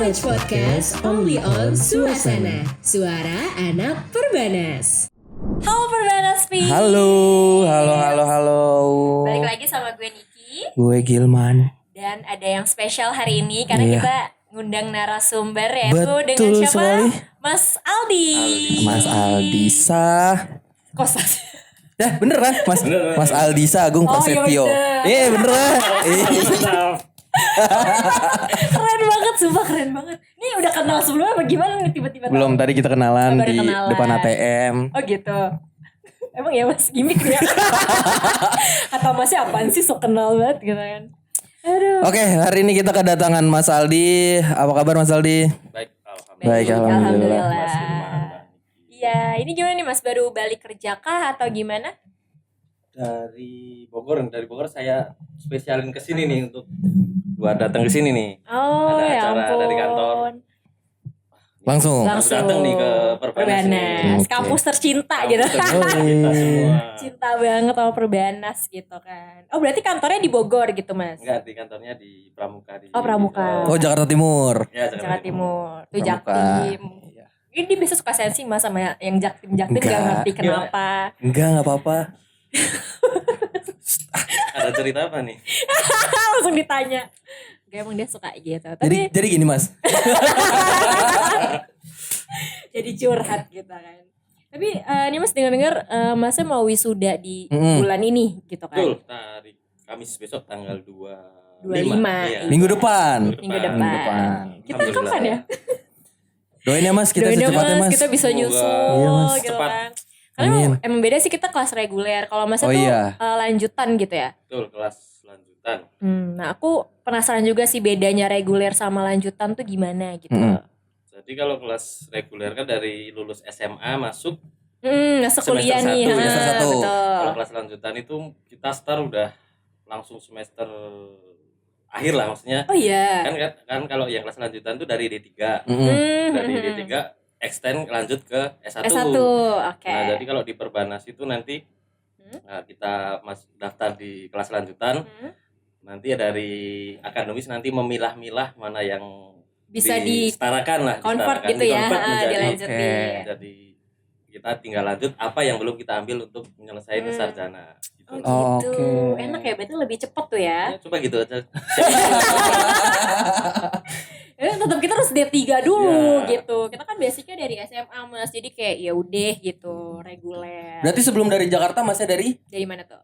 Knowledge Podcast only on Suasana, suara anak Perbanas. Halo Perbanas Pi. Halo. Balik lagi sama gue Niki. Gue Gilman. Dan ada yang spesial hari ini karena Iya. kita ngundang narasumber yaitu Betul dengan siapa? sekali. Mas Aldi. Mas Aldisa. Kosas. Ya beneran Mas Aldisa Agung Oh, Prasetyo. iya Beneran. Keren banget, sumpah keren banget. Ini udah kenal sebelumnya apa gimana nih tiba-tiba? Belum, tadi kita kenalan Baru di kenalan. depan ATM. Oh gitu. Emang ya Mas gimmick ya? Kata Masnya apaan sih sok kenal banget gitu kan. Aduh. Oke, hari ini kita kedatangan Mas Aldi. Apa kabar Mas Aldi? Baik, Baik, alhamdulillah. Iya, ini gimana nih Mas, baru balik kerja kah atau gimana? Dari Bogor saya spesialin ke sini nih untuk buat datang ke sini nih. Oh, Ada ya acara ampun. dari kantor. Langsung. Datang nih ke Perbanas nih. Perbanas, Oke. kampus tercinta gitu. Kita semua. Cinta banget sama Perbanas gitu kan. Oh, berarti kantornya di Bogor gitu, Mas? Enggak, di kantornya di Pramuka di. Oh, Pramuka. Oh, Jakarta Timur. Ya, Jakarta Timur. Tuh Pramuka. Jaktim. Iya. Ini dia bisa suka sensi Mas sama yang Jaktim-Jaktim gak Enggak. ngerti kenapa. Enggak apa-apa. Ada cerita apa nih? Langsung ditanya. Gak emang dia suka gitu. Tapi Jadi gini Mas. jadi curhat gitu kan. Tapi ini Mas dengar-dengar Masnya mau wisuda di Mm-mm. bulan ini gitu kan. Betul, hari Kamis besok tanggal 25. 25, Iya. Minggu depan. Minggu depan. Kita Alhamdulillah. kapan ya? Doain ya Mas, kita Doain ya, secepatnya Mas. kita bisa Semoga. nyusul Iya, Mas. gitu Cepat. kan. Karena Amin. emang beda sih, kita kelas reguler. Kalau Masnya Oh, tuh iya. lanjutan gitu ya. Betul, kelas lanjutan. Nah aku penasaran juga sih bedanya reguler sama lanjutan tuh gimana gitu. Mm-mm. Jadi kalau kelas reguler kan dari lulus SMA masuk. Masuk kuliah Semester nih. satu, semester satu. Betul. Kalau kelas lanjutan itu kita start udah langsung semester akhir lah, maksudnya Oh iya. kan kalau yang kelas lanjutan tuh dari D3. Mm-mm. Dari D3 extend lanjut ke S1. S1. Oke. Nah, jadi kalau di Perbanas itu nanti kita daftar di kelas lanjutan, nanti ya dari akademis nanti memilah-milah mana yang Bisa di disetarakan lah, convert disetarakan, gitu ya, di-convert menjadi dilanjutin. Oke. jadi kita tinggal lanjut apa yang belum kita ambil untuk menyelesaikan sarjana Oh gitu. gitu. Oke. Enak ya, berarti lebih cepet tuh ya. Ya, coba gitu aja. Tetap kita harus D3 dulu Ya. gitu. Kita kan basicnya dari SMA Mas. Jadi kayak ya udah gitu, reguler. Berarti sebelum dari Jakarta Masnya dari? Dari mana tuh?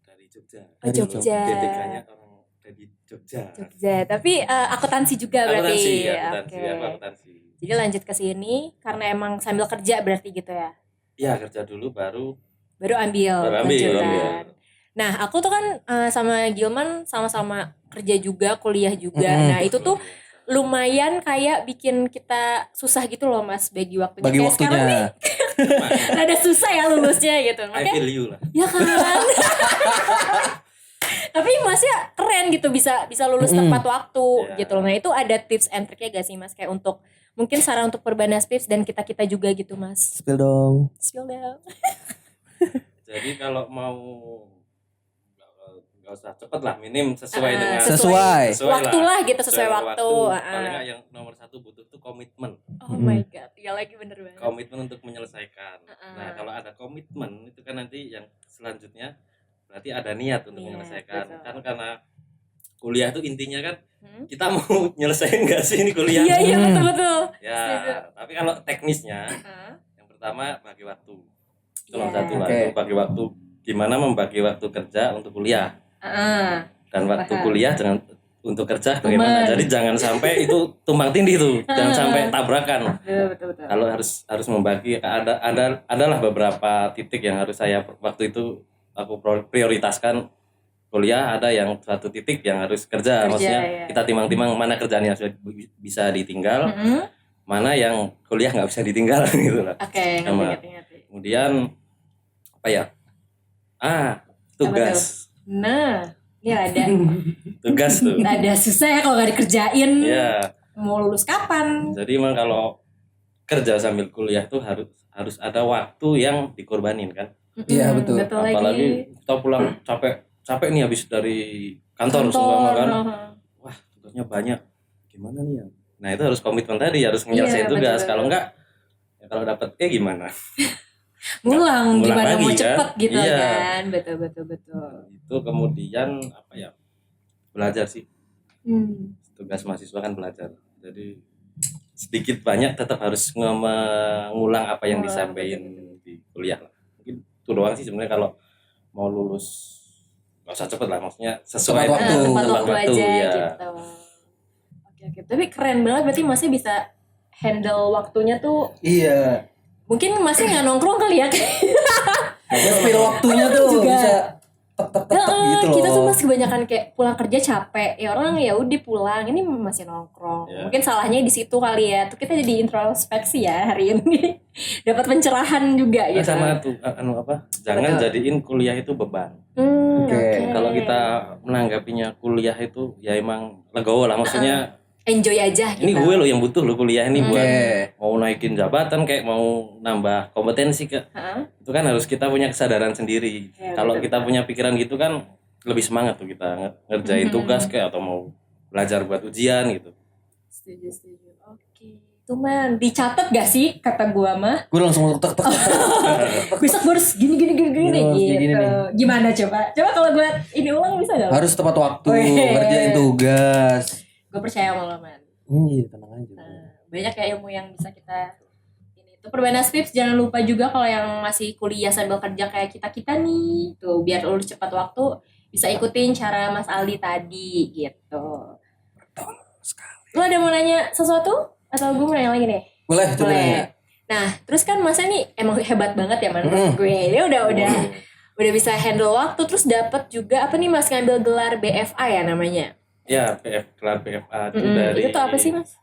Dari Jogja. Oh, Jogja. D3-nya orang dari Jogja. Jogja. Tapi akuntansi juga berarti. Akuntansi, ya, akuntansi, Oke. aku akuntansi. Jadi lanjut ke sini karena emang sambil kerja berarti gitu ya. Iya, kerja dulu baru Baru ambil. lanjutan. Nah, aku tuh kan sama Gilman sama-sama kerja juga, kuliah juga. Mm-mm. Nah, itu tuh lumayan kayak bikin kita susah gitu loh Mas bagi waktunya. Bagi Kayak sekarang nih waktunya. rada susah ya lulusnya gitu. I Makanya feel you lah. ya kan. Tapi Masnya keren gitu bisa lulus Mm-mm. tepat waktu Ya. gitu loh. Nah, itu ada tips and triknya gak sih Mas kayak untuk mungkin saran untuk Perbanas Pips dan kita juga gitu Mas. Spill dong. Spill dong. Jadi kalau mau nggak usah cepet lah, minim sesuai dengan Sesuai. Waktu lah gitu, sesuai waktu. Paling nggak yang nomor satu butuh tuh komitmen. Oh my god, ya lagi bener banget. Komitmen untuk menyelesaikan. Nah, kalau ada komitmen itu kan nanti yang selanjutnya berarti ada niat untuk Niat, menyelesaikan. betul. Kan karena kuliah tuh intinya kan Hmm? kita mau nyelesain nggak sih ini kuliah? Iya betul. Ya, Setuju. tapi kalau teknisnya Heeh. yang pertama bagi waktu. Itu Iya. nomor satu lah, Oke. itu bagi waktu. Gimana membagi waktu kerja untuk kuliah dan waktu Paham. kuliah dengan untuk kerja bagaimana? Teman. Jadi jangan sampai itu tumbang tindih tuh, jangan sampai tabrakan. Betul. Kalau harus membagi, adalah beberapa titik yang harus saya waktu itu aku prioritaskan. Kuliah ada yang satu titik yang harus kerja, maksudnya iya. kita timang-timang mana kerjaan yang bisa ditinggal, Mm-mm. mana yang kuliah nggak bisa ditinggal gitu lah. Oke, Sama. ngerti. Kemudian apa ya? Tugas. Nah, ini ada Tugas tuh. ada susah ya kalau nggak dikerjain. Ya, Mau lulus kapan? jadi emang kalau kerja sambil kuliah tuh harus ada waktu yang dikorbanin kan. Iya, betul. Betul Apalagi lagi. kita pulang capek nih habis dari kantor semua kan. Heeh. Wah, tugasnya banyak. Gimana nih ya? Nah itu harus komitmen tadi, harus menyelesaikan Iya, tugas. betul. Kalau enggak, ya kalau dapat gimana? Ngulang gimana lagi, mau kan? cepet gitu Iya. kan. Betul. Itu kemudian apa ya? Belajar sih. Tugas mahasiswa kan belajar. Jadi sedikit banyak tetap harus mengulang apa yang Mengulang, disampaikan di kuliah lah. Mungkin itu doang sih sebenarnya kalau mau lulus nggak usah cepet lah, maksudnya sesuai Tepat waktu. Tepat tepat waktu aja ya. gitu. Oke. Tapi keren banget berarti masih bisa handle waktunya tuh. Iya. Mungkin masih nggak nongkrong kali ya. Ya spill waktunya tuh Juga. bisa tek gitu loh. Kita tuh masih kebanyakan kayak pulang kerja capek. Ya orang ya udah pulang, ini masih nongkrong. Ya. Mungkin salahnya di situ kali ya. Tuh kita jadi introspeksi ya hari ini. Dapat pencerahan juga gitu. Sama tuh apa? Jangan Betul. jadiin kuliah itu beban. Oke. Kalau kita menanggapinya kuliah itu ya emang legowo lah, maksudnya enjoy aja gitu. ini gue loh yang butuh lo kuliah ini buat Oke. mau naikin jabatan kayak mau nambah kompetensi itu kan harus kita punya kesadaran sendiri. Ya, Kalau betul. kita punya pikiran gitu kan lebih semangat tuh kita ngerjain tugas kayak atau mau belajar buat ujian gitu. Setuju. Oke. Tuh man, dicatat gak sih kata gua mah? Gue langsung tek. Besok gue harus gini Harus gitu. gini nih. Gimana coba? Coba kalau gue ini ulang bisa gak? Harus tepat waktu Wih. ngerjain tugas. Gue percaya sama lo man. Iya, tenang aja. Banyak ya ilmu yang bisa kita ini. Tuh Perbanas Pips jangan lupa juga kalau yang masih kuliah sambil kerja kayak kita nih. Tuh biar lulus cepat waktu bisa ikutin cara Mas Aldi tadi gitu. Betul sekali. Lo ada mau nanya sesuatu? Atau gue mau nanya lagi nih? Boleh, coba nanya. Boleh. Nah, terus kan Masnya nih emang hebat banget ya man menurut gue. Dia udah bisa handle waktu, terus dapat juga apa nih Mas ngambil gelar BFA ya namanya? Ya, kelar BFA itu dari Itu tuh apa sih Mas?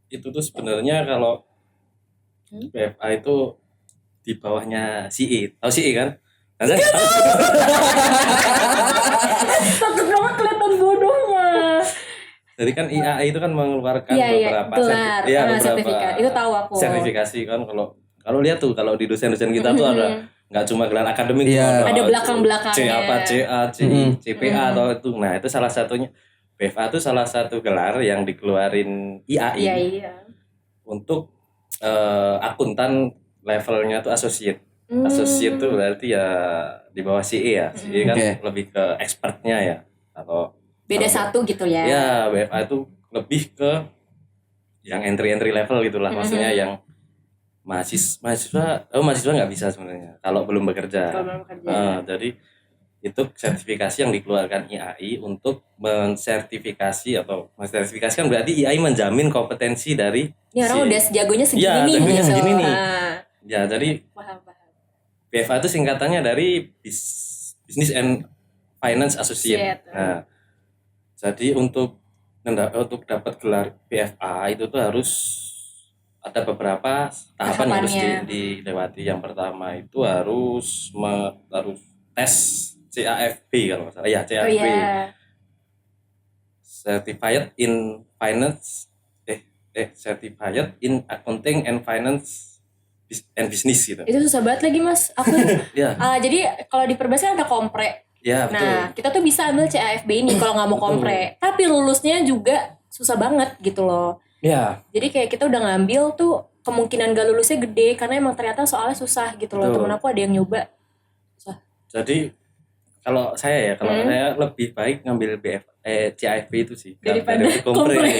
Itu tuh sebenarnya kalau BFA itu di bawahnya CE. Tahu CE kan? Nah, saya nggak tahu. Takut banget kelihatan bodohnya. Jadi kan IAI itu kan mengeluarkan Iya, beberapa gelar, sertifikat. Itu tahu aku. sertifikasi kan kalau lihat tuh kalau di dosen-dosen kita tuh ada nggak cuma gelar akademik tuh, Iya. Ada belakang-belakangnya. C apa CA, CPA atau itu. Nah, itu salah satunya. BFA itu salah satu gelar yang dikeluarin IAI Iya. untuk akuntan levelnya tuh associate. Associate tuh berarti ya di bawah CE ya. CE kan Oke. lebih ke expertnya ya. Atau Beda satu gitu ya. ya BFA itu lebih ke yang entry level gitulah, maksudnya yang mahasiswa nggak bisa sebenarnya kalau belum bekerja. Kalau belum kerja. Jadi itu sertifikasi yang dikeluarkan IAI untuk mensertifikasi atau mensertifikasikan, berarti IAI menjamin kompetensi dari Ini orang udah jagonya segini Iya, nih jagonya gitu. segini nih. Ah, ya jadi paham. BFA itu singkatannya dari Business and Finance Associate. Associate. Nah, jadi untuk dapat gelar BFA itu tuh harus ada beberapa tahapan yang harus Tahapannya. dilewati. Yang pertama itu harus tes CAFP kalau nggak salah. Ya, Oh CAFP. iya. Certified in Finance Certified in Accounting and Finance and Business gitu. Itu susah banget lagi Mas. Aku Ya, jadi kalau di Perbas kan ada kompre. ya betul. Nah, kita tuh bisa ambil CAFB ini kalau nggak mau Betul. kompre. Tapi lulusnya juga susah banget gitu loh. Ya, Jadi kayak kita udah ngambil tuh kemungkinan gak lulusnya gede karena emang ternyata soalnya susah gitu loh. Betul. Temen aku ada yang nyoba. jadi kalau saya saya lebih baik ngambil CAFP itu sih Daripada kompre.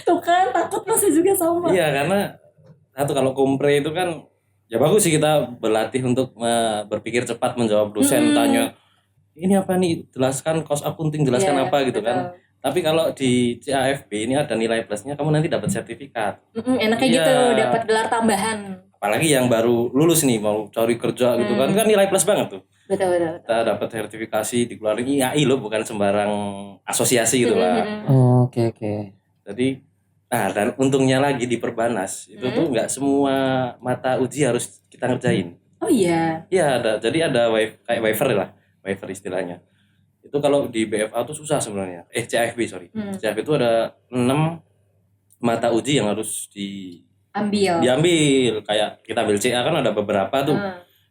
Tuh kan takut masih juga sama. Iya, karena satu kalau kompre itu kan ya bagus sih kita berlatih untuk berpikir cepat menjawab dosen tanya ini apa nih, jelaskan cost accounting, jelaskan Iya, apa gitu betul. kan. Tapi kalau di CAFB ini ada nilai plusnya, kamu nanti dapat sertifikat. Enaknya Iya. gitu, dapat gelar tambahan. Apalagi yang baru lulus nih mau cari kerja gitu kan nilai plus banget tuh. Betul. Kita dapat sertifikasi dikeluarin IAI loh, bukan sembarang asosiasi gitu lah. Oke. Jadi dan untungnya lagi di Perbanas itu tuh nggak semua mata uji harus kita ngerjain. Oh iya. Iya, jadi ada kayak waiver istilahnya. Itu kalau di BFA tuh susah sebenarnya. CAFB sorry. CAFB itu ada 6 mata uji yang harus diambil. Kayak kita ambil CA kan ada beberapa tuh.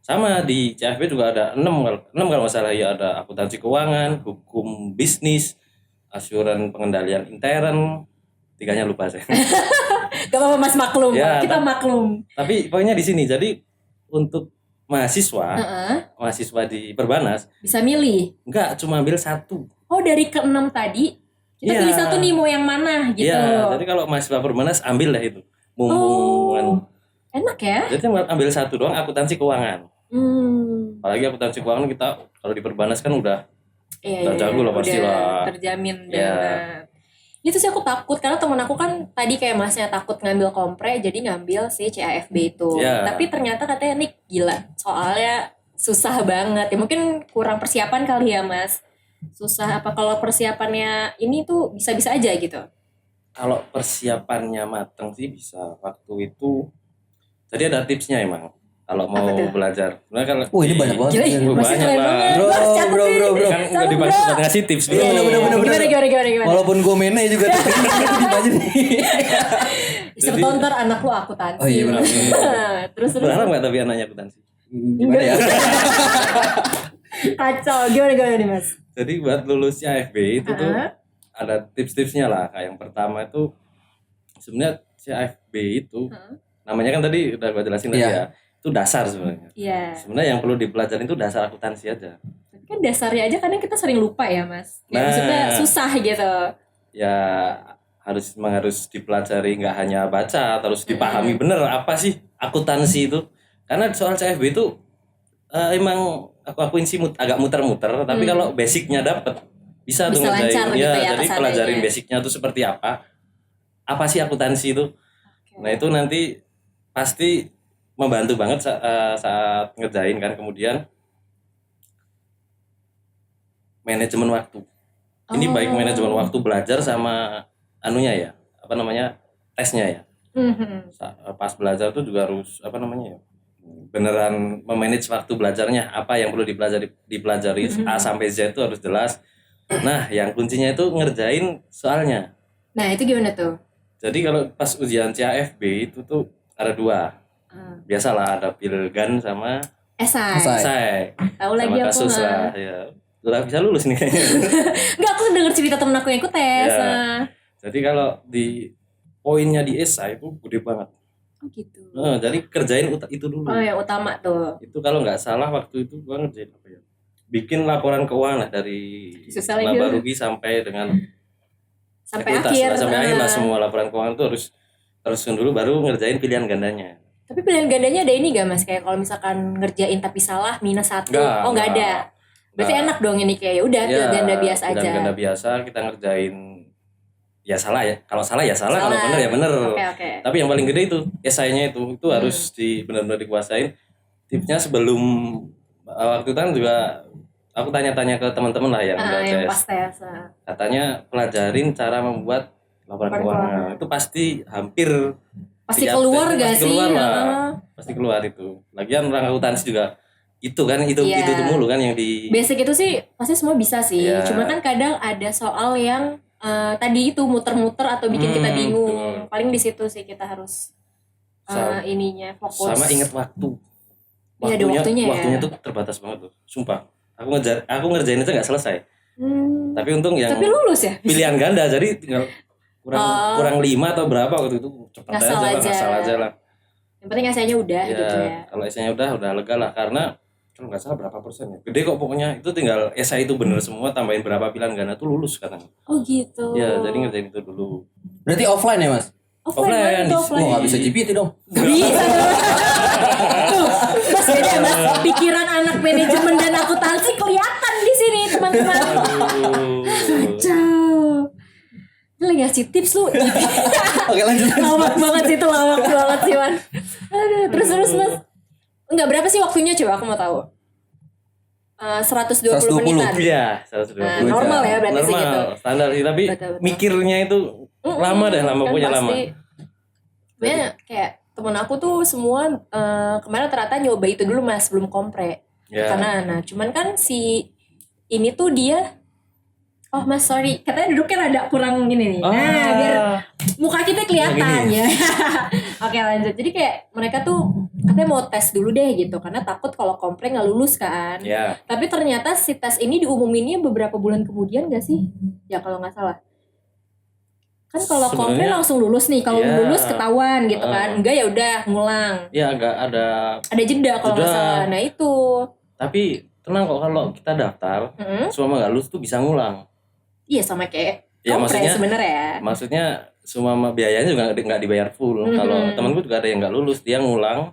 Sama di CAFB juga ada 6 kalau nggak salah ya, ada akuntansi keuangan, hukum bisnis, asuran pengendalian intern, tiganya lupa saya. Gak apa-apa Mas, maklum. Ya, Kita maklum. Tapi poinnya di sini. Jadi untuk mahasiswa Heeh. mahasiswa di Perbanas Bisa milih. enggak cuma ambil satu. Oh, dari ke-6 tadi kita Iya. pilih satu nih mau yang mana gitu. Iya, jadi kalau mahasiswa Perbanas ambil lah itu. Mumpung Oh, enak ya? jadi ambil satu doang akuntansi keuangan. Apalagi akuntansi keuangan kita kalau di Perbanas kan udah Iya, jago lah pasti udah lah. terjamin Iya. banget. Itu sih aku takut karena temen aku kan tadi kayak Masnya takut ngambil kompre jadi ngambil si CAFB itu. Iya. Tapi ternyata katanya nih gila soalnya susah banget ya, mungkin kurang persiapan kali ya Mas. Susah apa kalau persiapannya ini tuh bisa-bisa aja gitu. Kalau persiapannya mateng sih bisa. Waktu itu jadi ada tipsnya emang. Kalau mau Apa tuh? belajar. Sebenarnya kalau Ini banyak banget. Gila, Iya, Masnya banyak keren lah. banget. Bro, Mas, catet bro, nih. bro, bro. kan Catet, nggak dibantu bro. buat ngasih tips. Iya, bener, bener. Gimana? Walaupun gue mene juga aja nih. Sebetulnya ntar anak lu akuntansi. Oh iya, benar. Terus Berharap nggak tapi anaknya akuntansi? Gimana ya? kacau. Gimana nih Mas? Jadi buat lulus CAFB itu tuh ada tips-tipsnya lah. Kayak yang pertama itu sebenarnya CAFB itu namanya kan tadi udah gue jelasin tadi Iya. ya. Itu dasar sebenarnya. Iya. Sebenarnya yang perlu dipelajarin itu dasar akuntansi aja. Tapi kan dasarnya aja kadang kita sering lupa ya Mas. Ya, Nah. maksudnya susah gitu. Ya harus dipelajari, nggak hanya baca, terus dipahami bener apa sih akuntansi itu. Karena soal CFB itu emang aku akuin sih agak muter-muter, tapi kalau basicnya dapet bisa tuh Bisa ngerjain. lancar gitu ya Jadi kesananya. pelajarin basicnya tuh seperti apa sih akuntansi itu. Nah itu nanti pasti membantu banget saat ngerjain kan. Kemudian manajemen waktu. Ini baik manajemen waktu belajar sama anunya ya, apa namanya, tesnya ya. Pas belajar tuh juga harus apa namanya ya, beneran memanage waktu belajarnya, apa yang perlu dipelajari A sampai Z itu harus jelas. Nah yang kuncinya itu ngerjain soalnya. Nah itu gimana tuh? Jadi kalau pas ujian CAFB itu tuh ada dua, biasalah ada Pilgan sama Esai. Esai, Tahu lagi sama aku kasus mah. lah ya. Udah bisa lulus nih kayaknya. Enggak, aku denger cerita temen aku yang ikut tes. Ya. Nah. Jadi kalau di poinnya di esai itu gede banget. Oh gitu. Jadi kerjain itu dulu. Oh yang utama tuh. Itu kalau nggak salah waktu itu gua ngerjain apa ya? Bikin laporan keuangan lah dari Susah lagi. laba rugi sampai dengan Sampai ekuitas akhir. lah, sampai akhir lah Nah. semua laporan keuangan itu harus terusin dulu baru ngerjain pilihan gandanya. Tapi pilihan gandanya ada ini gak Mas? Kayak kalau misalkan ngerjain tapi salah minus 1. Nggak, Oh nggak ada. Berarti Nggak. enak dong ini kayak udah pilihan ganda biasa aja. Pilihan ganda biasa kita ngerjain ya salah ya. Kalau salah ya salah, kalau Salah. benar ya benar. Oke. Tapi yang paling gede itu esainya itu harus benar-benar dikuasain. Tipsnya sebelum waktu itu kan juga aku tanya-tanya ke teman-teman lah yang udah Yang tes. pas tes. Katanya pelajarin cara membuat laporan keuangan. Itu pasti hampir Pasti tiap keluar tes gak pasti sih? keluar lah. Heeh. Pasti keluar itu. Lagian orang akuntansi juga itu kan itu Iya. mulu kan yang di Basic itu sih pasti semua bisa sih. Iya. Cuma kan kadang ada soal yang tadi itu muter-muter atau bikin kita bingung. betul. Paling di situ sih kita harus ininya fokus. sama ingat waktu. Iya, ada waktunya ya. Waktunya tuh terbatas banget tuh. Sumpah. Aku ngerjain itu nggak selesai. Tapi Tapi untung yang lulus ya? pilihan ganda jadi tinggal kurang 5 atau berapa waktu itu cepat Ngasal aja lah, aja. ngasal aja lah. Yang penting ngasihnya udah Ya, gitu ya. kalau esainya udah lega lah karena kalau nggak salah berapa persen ya. Gede kok pokoknya itu tinggal esai itu bener semua tambahin berapa pilihan ganda tuh lulus katanya. Oh gitu. Ya, jadi ngerjain itu dulu. Berarti offline ya, Mas? Offline. offline. Tuh, Oh, offline. nggak bisa GPT dong. Gak bisa. Tuh, Mas beda Mas. Pikiran anak manajemen dan akuntansi kelihatan di sini teman-teman. Kacau. Lu lagi ngasih tips lu. Oke, lanjut. Lawak banget sih itu, lawak banget sih Mas. Aduh, terus Mas. Enggak, berapa sih waktunya coba aku mau tahu. 120 menitan. Iya, 120. Nah, normal ya berarti Normal, segitu. standar sih, tapi Betul. mikirnya itu lama deh, lama Kan punya pasti. lama. Sebenarnya kayak temen aku tuh semua kemarin ternyata nyoba itu dulu Mas sebelum kompre. Ya. Karena cuman kan si ini tuh dia Mas sorry katanya duduknya rada kurang gini nih. Nah biar muka kita kelihatan ya. Oke lanjut. Jadi kayak mereka tuh katanya mau tes dulu deh gitu karena takut kalau kompre nggak lulus kan. Ya, Tapi ternyata si tes ini diumuminnya beberapa bulan kemudian gak sih? Ya kalau nggak salah. Kan kalau komplain Sebenarnya- langsung lulus nih. Kalau Iya. lulus ketahuan gitu kan. Enggak ya udah ngulang. Ya agak ada. Ada jeda kalau nggak Jeda. salah. Nah itu. Tapi tenang kok kalau kita daftar, semua nggak lulus tuh bisa ngulang. Iya sama kayak Ya, kompres maksudnya- sebenarnya. Maksudnya semua biayanya juga nggak dibayar full. Kalau temanku juga ada yang nggak lulus, dia ngulang.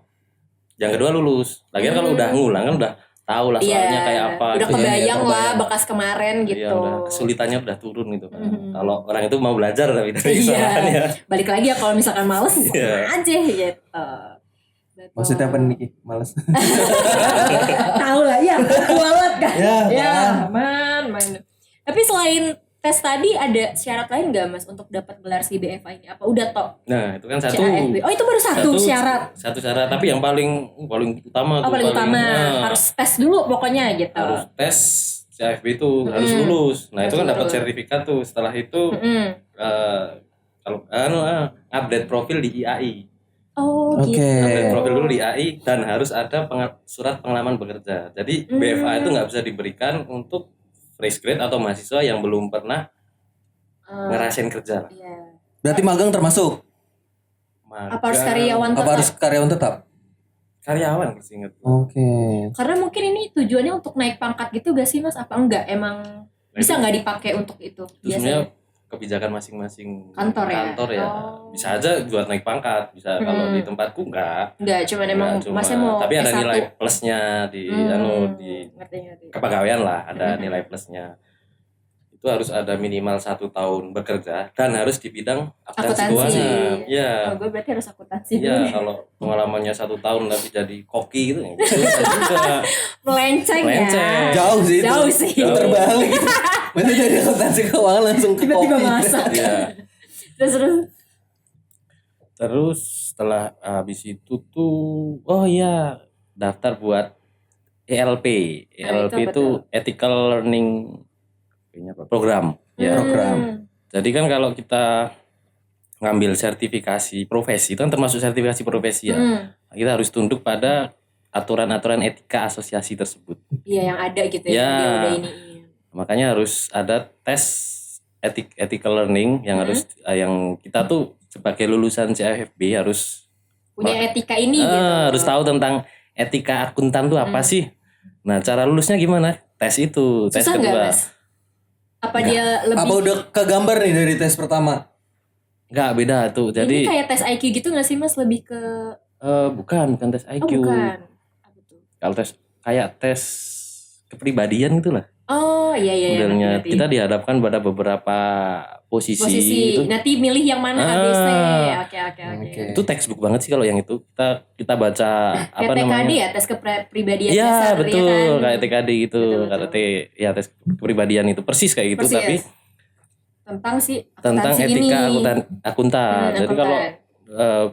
Yang kedua lulus. Lagian kalau udah ngulang kan udah tahu lah soalnya kayak apa. Udah gitu. kebayang Iya, lah bekas kemarin Iya, gitu. udah kesulitannya udah turun gitu kan. Kalau orang itu mau belajar tapi dari Iya. kesalahannya. Balik lagi ya kalau misalkan males Iya. aja gitu. Maksudnya apa nih? Males. Tahu lah ya, kualat kan. Ya, man. Tapi selain tes tadi ada syarat lain nggak mas untuk dapat gelar si BFA ini? Apa udah tok? Nah, itu kan satu. CAFB. Oh itu baru satu syarat. Satu syarat, tapi yang paling utama Oh tuh, paling utama nah, harus tes dulu pokoknya gitu. harus tes CAFB itu harus lulus. Nah, itu kan Harus dapat lulus. sertifikat tuh. Setelah itu kalau update profil di IAI. Oh Oke. gitu. Update profil dulu di IAI dan harus ada surat pengalaman bekerja. Jadi BFA itu nggak bisa diberikan untuk fresh grade atau mahasiswa yang belum pernah ngerasain kerja. Iya. Berarti magang termasuk? Apa harus karyawan Apa tetap? harus karyawan tetap? Karyawan harus ingat. Oke. Karena mungkin ini tujuannya untuk naik pangkat gitu gak sih mas? Apa enggak? Emang bisa nggak dipakai untuk itu? Itu sebenarnya kebijakan masing-masing Kantor ya? ya. Oh. Bisa aja buat naik pangkat, bisa kalau di tempatku enggak. Enggak, cuman emang Cuma, masnya mau tapi ada S1. nilai plusnya di di Ngerti. kepegawaian lah, ada nilai plusnya. Itu harus ada minimal 1 tahun bekerja dan harus di bidang akuntansi Akuntansi. keuangan. Iya. Oh, gue berarti harus akuntansi Iya, dulu. kalau pengalamannya 1 tahun tapi jadi koki gitu ya. Bisa juga. Melenceng ya. Melenceng. Jauh sih itu. Jauh sih. Terbalik. Mana dari akuntansi keuangan langsung ke Tiba-tiba kopi. masak. Iya. Terus. Terus setelah habis itu tuh daftar buat ELP. ELP itu apa itu Ethical Learning Program. Ya. Program. Jadi kan kalau kita ngambil sertifikasi profesi itu kan termasuk sertifikasi profesi ya. Kita harus tunduk pada aturan-aturan etika asosiasi tersebut. Iya yang ada gitu ya. Ya. Dia udah ini. Makanya harus ada tes ethical learning yang harus yang kita tuh sebagai lulusan CAFB harus Punya etika ini gitu. harus tahu tentang etika akuntan tuh apa sih. Nah, cara lulusnya gimana? Tes itu, tes Susah nggak kedua. mas? Apa dia lebih? Apa udah kegambar nih dari tes pertama? Enggak beda tuh. Ini Jadi kayak tes IQ gitu nggak sih mas? Lebih ke? bukan tes Oh IQ. bukan. Apa tuh? Kalau tes kayak tes kepribadian itulah. Oh iya Modelnya ngerti. kita dihadapkan pada beberapa posisi itu. Nanti milih yang mana ABC. Oke. Oke. Itu textbook banget sih kalau yang itu. Kita baca apa Kayak TKD namanya? ya tes kepribadian Iya dasar betul ya kan? kayak TKD gitu. Betul. Kalau tes kepribadian itu persis kayak gitu Persis. tapi Tentang si tentang akuntansi etika ini. akuntan. Jadi akuntan. kalau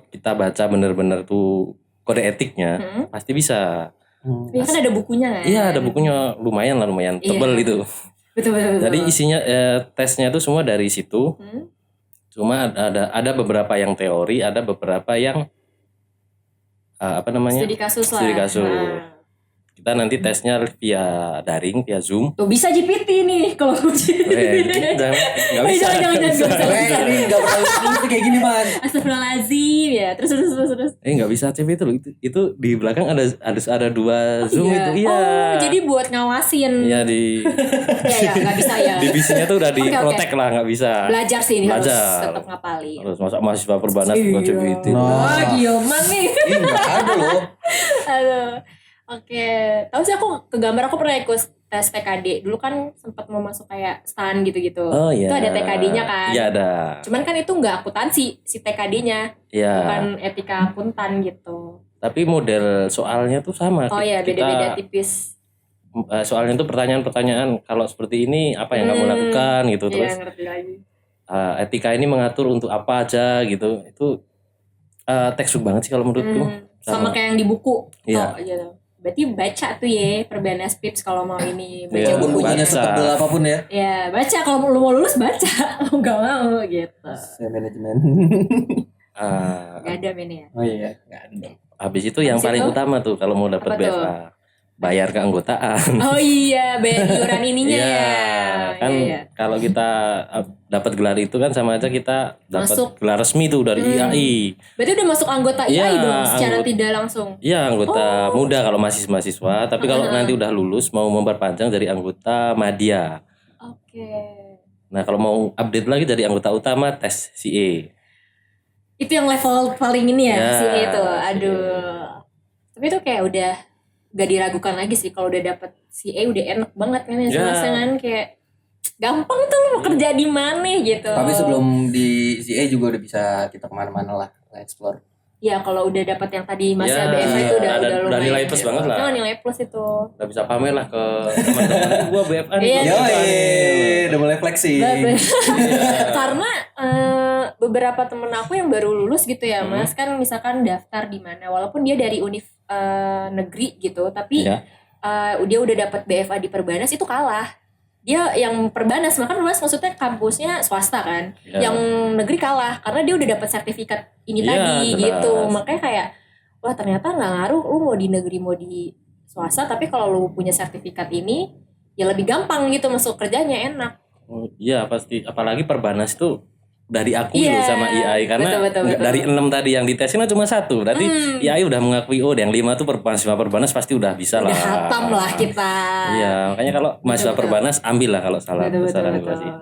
kita baca bener-bener tuh kode etiknya pasti bisa. Ya kan ada bukunya kan? Iya ada bukunya lumayan Iya. tebel itu. Betul. Jadi isinya tesnya itu semua dari situ. Hmm? Cuma ada beberapa yang teori, ada beberapa yang apa namanya? Studi kasus lah. Studi kasus. Nah. Kita nanti tesnya via daring, via Zoom. Tuh bisa GPT nih kalau GPT. Nggak bisa. Jangan. Ini nggak pernah lulus kayak gini man. Astagfirullahaladzim ya. Terus. Nggak bisa CP itu di belakang ada 2 Zoom Iya. itu iya. Oh jadi buat ngawasin. Iya di Iya nggak bisa ya. divisinya tuh udah di Oke. protect lah nggak bisa. Belajar sih ini harus Belajar. tetap ngapalin. Terus masa mahasiswa perbanas bukan CP itu. Wah gilman nih. Ini nggak ada loh. Aduh. Oke, tahu sih aku kegambar aku pernah ikut tes TKD. Dulu kan sempat mau masuk kayak stan gitu-gitu. Oh iya. Itu ada TKD-nya kan. Iya ada. Cuman kan itu nggak akuntansi si TKD-nya, Iya. bukan etika akuntan gitu. Tapi model soalnya tuh sama. Oh iya, Kita- beda-beda tipis. soalnya itu pertanyaan-pertanyaan kalau seperti ini apa yang kamu lakukan gitu terus Iya, ngerti lagi. etika ini mengatur untuk apa aja gitu itu textbook banget sih kalau menurutku. Sama kayak yang di buku. Iya. Oh, gitu. Berarti baca tuh ya Perbanas Pips kalau mau ini baca Iya, Walaupun buku. bukunya baca. setebel apapun ya. Ya, baca kalau lu mau lulus baca. Enggak mau gitu. Saya manajemen. Ah, Gak ada men ya. Oh iya. Nggak ada. habis itu yang Habis paling itu? utama tuh kalau mau dapat Apa tuh? BFA bayar keanggotaan. Oh iya, bayar iuran ininya Iya, ya. kan Iya. kalau kita dapat gelar itu kan sama aja kita dapat Masuk. gelar resmi tuh dari IAI. Berarti udah masuk anggota IAI Iya, dong secara anggota. tidak langsung. Iya, anggota muda kalau masih mahasiswa, tapi kalau nanti udah lulus mau memperpanjang dari anggota madya. Oke. Nah, kalau mau update lagi dari anggota utama tes CA. Itu yang level paling ini ya, Ya, si itu. CA. Aduh. Tapi itu kayak udah gak diragukan lagi sih kalau udah dapet CA udah enak banget kan ya, Ya. kan kayak gampang tuh lu mau kerja di mana gitu. Tapi sebelum di CA juga udah bisa kita kemana-mana lah, explore. Ya kalau udah dapat yang tadi Mas Ya, BFA itu udah udah lumayan. nilai plus banget lah. Nah, nilai plus itu. Udah bisa pamer lah ke teman-teman. Gua BFA nih. Iya. gua BFA nih. udah mulai flexing. Karena beberapa temen aku yang baru lulus gitu ya Mas, kan misalkan daftar di mana walaupun dia dari univ negeri gitu, tapi Iya. dia udah dapat BFA di Perbanas itu kalah. Dia yang Perbanas, makan Mas maksudnya kampusnya swasta kan. Iya. Yang negeri kalah karena dia udah dapat sertifikat ini Iya, tadi jelas. gitu. Makanya kayak wah ternyata nggak ngaruh lu mau di negeri mau di swasta, tapi kalau lu punya sertifikat ini ya lebih gampang gitu masuk kerjanya enak. Oh, iya pasti, apalagi Perbanas itu udah diakui Iya, loh sama IAI karena betul. dari 6 tadi yang ditesin kan cuma 1. Berarti IAI udah mengakui yang 5 tuh mahasiswa Perbanas pasti udah bisa Udah lah. hatam lah kita. Iya, makanya kalau mahasiswa betul. Perbanas ambil lah kalau salah saran gua sih.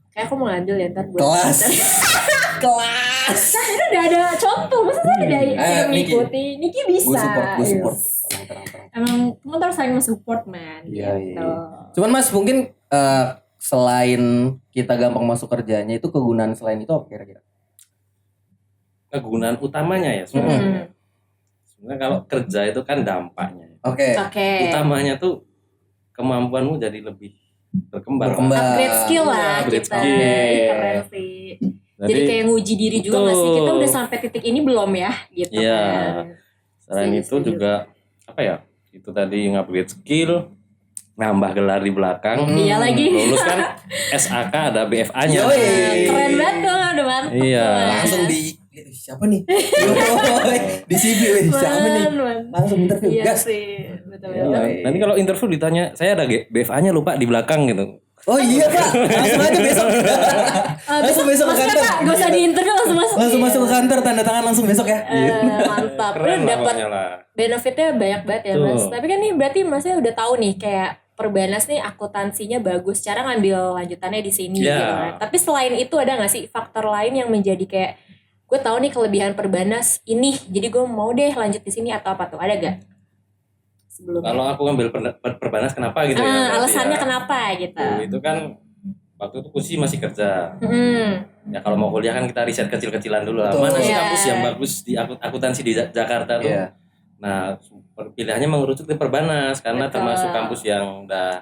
Kayak aku mau ngambil ya ntar buat Kelas. Kelas. Nah, ini udah ada contoh, maksudnya ada yang Niki. mengikuti. Niki bisa. Gue support. Yes. Tenang. Emang teman harus saling mensupport man. Iya, gitu. iya. Cuman Mas mungkin selain kita gampang masuk kerjanya itu kegunaan selain itu apa kira-kira? Kegunaan utamanya ya sebenarnya. Sebenarnya kalau kerja itu kan dampaknya. Oke. Oke. Utamanya tuh kemampuanmu jadi lebih berkembang. Upgrade skill lah Upgrade kita. skill. Ih, keren sih. Jadi kayak nguji diri juga nggak sih, kita udah sampai titik ini belum ya gitu Iya. kan. Selain itu Setuju. juga apa ya? Itu tadi ngupgrade skill, nambah gelar di belakang. Iya lagi. Lulus kan SAK ada BFA-nya. Yoi. Keren banget tuh, udah mantap. Iya. tuh. Langsung di siapa nih? Yoi. Di CV siapa nih? Man. Langsung interview. Iya Gas. sih, betul. Iya. Nanti kalau interview ditanya, saya ada BFA-nya lupa di belakang gitu. Oh iya Pak, langsung aja besok. Langsung besok ke Maksudnya kantor. Pak, gak usah diinterview langsung masuk. Langsung masuk ke kantor, tanda tangan langsung besok ya. Mantap. Keren Udah lah dapat pokoknya lah. benefitnya banyak banget ya Tuh. Mas. Tapi kan nih berarti Masnya udah tahu nih kayak Perbanas nih akuntansinya bagus, cara ngambil lanjutannya di sini Iya. gitu kan. Tapi selain itu ada nggak sih faktor lain yang menjadi kayak gue tahu nih kelebihan Perbanas ini, jadi gue mau deh lanjut di sini atau apa tuh? Ada gak? Sebelumnya. Kalau aku ngambil Perbanas kenapa gitu ya? berarti Alasannya ya. kenapa gitu? Tuh, itu kan waktu itu Kusi masih kerja. Hmm. Ya kalau mau kuliah kan kita riset kecil-kecilan dulu lah. Betul. Mana sih Iya. kampus yang bagus di akuntansi di Jakarta tuh? Iya. Nah, pilihannya mengerucut ke Perbanas karena Betul. termasuk kampus yang udah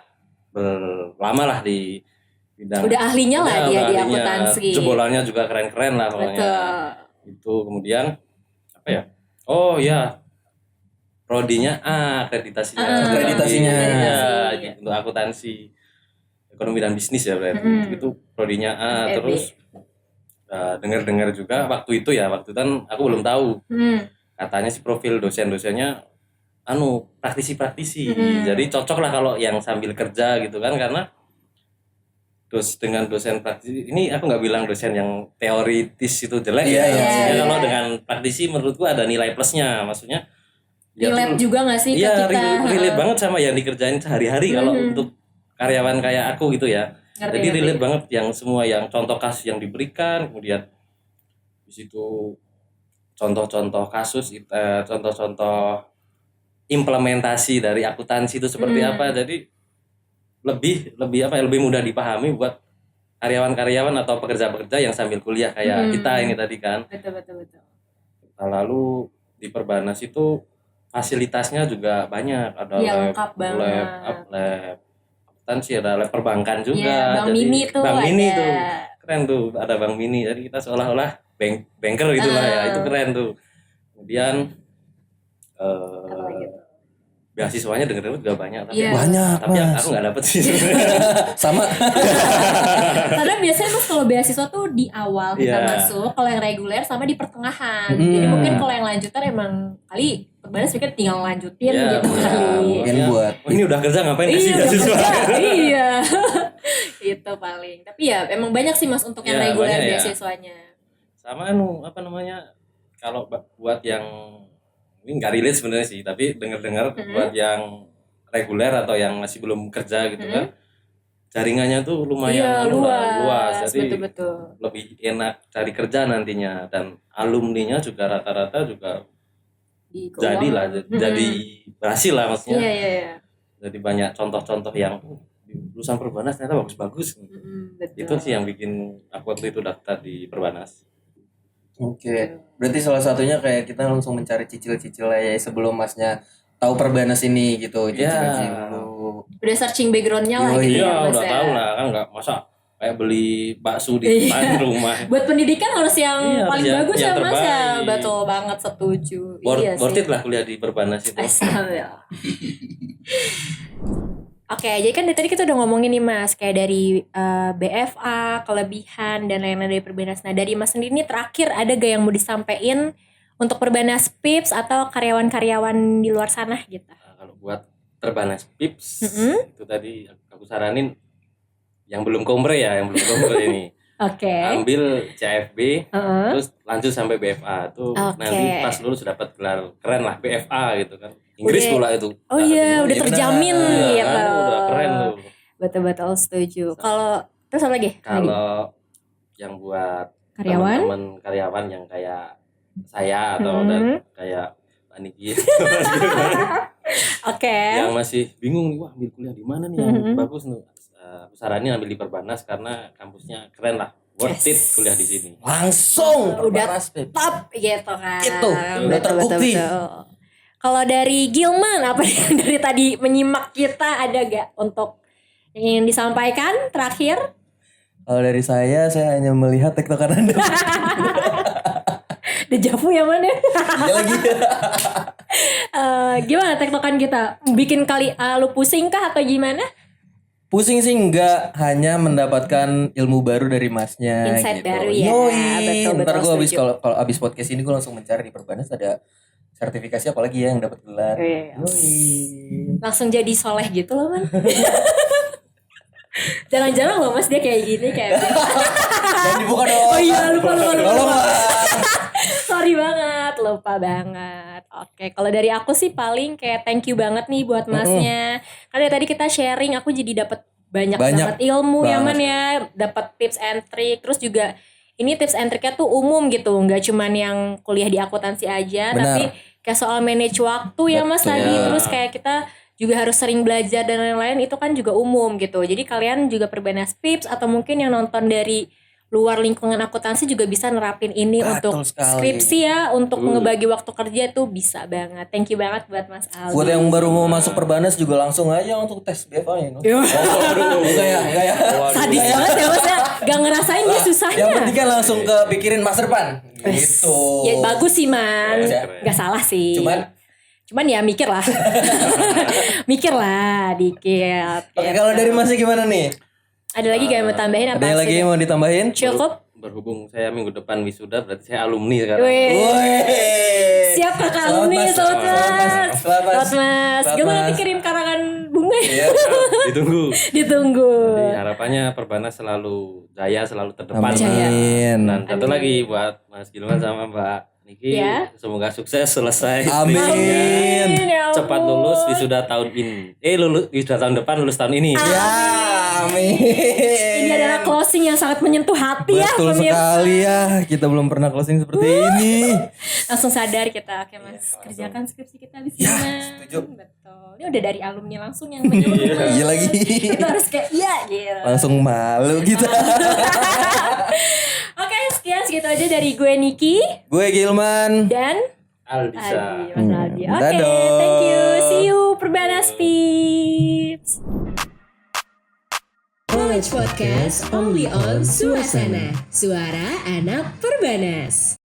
lama lah di bidang. Udah ahlinya lah Ya, dia udah di ahlinya. akuntansi. Jebolannya juga keren-keren lah pokoknya. Betul. Itu kemudian apa ya? Oh ya, prodinya akreditasinya. Akreditasinya. Iya, untuk akuntansi, ekonomi dan bisnis ya berarti. Mm-mm. Itu prodinya A. FEB. Terus dengar-dengar juga waktu itu kan aku belum tahu. Katanya sih profil dosen-dosennya praktisi-praktisi. Mm-mm. Jadi cocok lah kalau yang sambil kerja gitu kan, karena dengan dosen praktisi ini aku nggak bilang dosen yang teoritis itu jelek Iya, ya. iya, Maksudnya iya. kalau dengan praktisi menurutku ada nilai plusnya. Maksudnya Relate tuh- juga gak sih ke Iya, kita? relate banget sama yang dikerjain sehari-hari kalau untuk karyawan kayak aku gitu ya. Ngerti, Jadi ngerti. relate banget yang semua yang contoh kasus yang diberikan, kemudian di situ contoh-contoh kasus, contoh-contoh implementasi dari akuntansi itu seperti apa. Jadi lebih mudah dipahami buat karyawan-karyawan atau pekerja-pekerja yang sambil kuliah kayak kita ini tadi kan. Betul. Nah, lalu di Perbanas itu fasilitasnya juga banyak, ada Iya, lab, lengkap banget. lab akuntansi, ada lab perbankan juga. Iya, Bank Jadi, Mini tuh Bank Mini ada. tuh keren tuh, ada Bank Mini. Jadi kita seolah-olah banker gitu lah ya, itu keren tuh. Kemudian Apa lagi tuh? beasiswanya dengar juga banyak tapi Iya. Banyak, tapi Mas. aku nggak dapet sih. Sama. Karena biasanya Mas kalau beasiswa tuh di awal kita Iya. masuk, kalau yang reguler sama di pertengahan. Hmm. Jadi mungkin kalau yang lanjutan emang kali Perbanas pikir tinggal lanjutin Iya, gitu iya. kali. Mungkin buat Oh, ini udah kerja ngapain Iya, kasih udah beasiswa? kerja. Iya. Itu paling. Tapi ya emang banyak sih Mas untuk yang Ya, reguler banyak ya. beasiswanya. Sama apa namanya, kalau buat yang ini nggak relate sebenarnya sih, tapi dengar-dengar buat yang reguler atau yang masih belum kerja gitu kan, jaringannya tuh lumayan Iya, luas, jadi betul-betul. lebih enak cari kerja nantinya, dan alumninya juga rata-rata juga Di jadilah keuangan. jadi berhasil lah maksudnya. Iya, iya, iya. Jadi banyak contoh-contoh yang di lulusan Perbanas ternyata bagus-bagus. Betul. Itu sih yang bikin aku waktu itu daftar di Perbanas. Oke, berarti salah satunya kayak kita langsung mencari cicil-cicil ya sebelum Masnya tahu Perbanas ini gitu, Iya. cicil-cicil dulu. Udah searching backgroundnya lah Yoi. gitu Iya, ya Mas udah ya. tahu lah kan, nggak masa kayak beli bakso di Iya. depan rumah. Buat pendidikan harus yang Iya, paling harus bagus yang ya Mas ya. terbaik. Betul banget, setuju. Worth it lah kuliah di Perbanas itu. Astagfirullah. Oke, jadi kan dari tadi kita udah ngomongin nih Mas, kayak dari BFA, kelebihan dan lain-lain dari Perbanas. Nah dari Mas sendiri nih terakhir ada gak yang mau disampaikan untuk Perbanas Pips atau karyawan-karyawan di luar sana gitu? Nah, kalau buat Perbanas Pips itu tadi aku saranin yang belum kombre ini. Oke. Ambil CFB Heeh. terus lanjut sampai BFA tuh. Oke. Nanti pas lulus dapat gelar keren lah, BFA gitu kan. Inggris Udah- pula itu. Oh iya, udah Iya, terjamin benar. Iya, gitu. kan, udah keren tuh. Betul-betul setuju. Kalau terus apa lagi? Kalau yang buat Karyawan? teman-teman karyawan yang kayak saya atau Hmm. dan kayak Pak Niki Oke. yang masih bingung nih, wah ambil kuliah di mana nih yang Mhm. bagus nih. Aku saranin ambil di Perbanas karena kampusnya keren lah, worth it Yes. kuliah di sini. Langsung Udah Perbanas, Pip. top gitu kan. Itu, udah Betul, terbukti. betul. Kalau dari Gilman apa yang dari tadi menyimak kita ada gak untuk yang ingin disampaikan terakhir? Kalau dari saya hanya melihat tektokan Anda. Dejavu yang mana? Iya lagi. Gimana tektokan kita? Bikin kali lu pusing kah atau gimana? Pusing sih enggak, hanya mendapatkan ilmu baru dari Masnya Insight gitu. baru ya. Yoi. Betul, Ntar gue setuju. kalau abis podcast ini gue langsung mencari di Perbanas ada sertifikasi apa lagi ya yang dapat gelar. Yes. Yoi. Langsung jadi soleh gitu loh man. Jangan-jangan loh mas dia kayak gini kayak Jangan dibuka dong. Oh iya lupa. Tolong lah. Sorry banget, lupa banget. Oke, kalau dari aku sih paling kayak thank you banget nih buat masnya. Karena tadi kita sharing, aku jadi dapat banyak banget ilmu ya banget. man ya, dapat tips and trick. Terus juga ini tips and triknya tuh umum gitu, nggak cuman yang kuliah di akuntansi aja, Benar. tapi kayak soal manage waktu ya mas Betul. tadi. Terus kayak kita juga harus sering belajar dan lain-lain, itu kan juga umum gitu. Jadi kalian juga Perbanas Pips atau mungkin yang nonton dari luar lingkungan akuntansi juga bisa nerapin ini Betul untuk sekali. skripsi ya, untuk ngebagi waktu kerja tuh bisa banget. Thank you banget buat Mas Aldi. Buat yang baru mau masuk Perbanas juga langsung aja untuk tes BFA ya. Yo. Enggak ya, enggak ya. Sadis banget ya Mas ya. Gak ngerasain dia susahnya. Yang penting kan langsung kepikirin masa depan. Gitu. Ya bagus sih man. Ya, Gak salah sih. Cuman ya mikir lah. Mikir lah dikit. Oke, kalau dari Masnya gimana nih? Ada lagi gak yang mau tambahin apa? Ada yang lagi sudah? yang mau ditambahin? Cukup? Berhubung saya minggu depan wisuda, berarti saya alumni sekarang. Wih. Woi. Siap kakak Selamat, alumni, Mas. selamat Selamat, Mas. mas. Selamat, Mas. Selamat mas. Selamat, Gimana nanti Mas. kirim karangan bunga? Iya. Ditunggu. Ditunggu. Jadi harapannya Perbanas selalu jaya, selalu terdepan. Amin. Dan satu Amin. lagi buat Mas Gilman sama Mbak Niki, Ya. semoga sukses selesai. Amin. skripsinya. Ya ampun. Cepat lulus wisuda tahun ini. Lulus wisuda tahun depan, lulus tahun ini. Ya, amin. Ini adalah closing yang sangat menyentuh hati ya Betul pemirsa. sekali ya. Kita belum pernah closing seperti ini. Langsung sadar kita. Oke mas, kerjakan skripsi kita di sini. Ya, Mas. setuju. Betul. Ini udah dari alumni langsung yang menyuruh. Mas. Iya lagi. Kita harus kayak iya gitu. Langsung malu kita. Oke, sekian segitu aja dari gue Niki Gue Gilman. dan Aldisa. Aldi, Mas Aldi. Oke, Dadah. thank you. See you Perbanas Pips. Knowledge Podcast only on Suasana, suara anak Perbanas.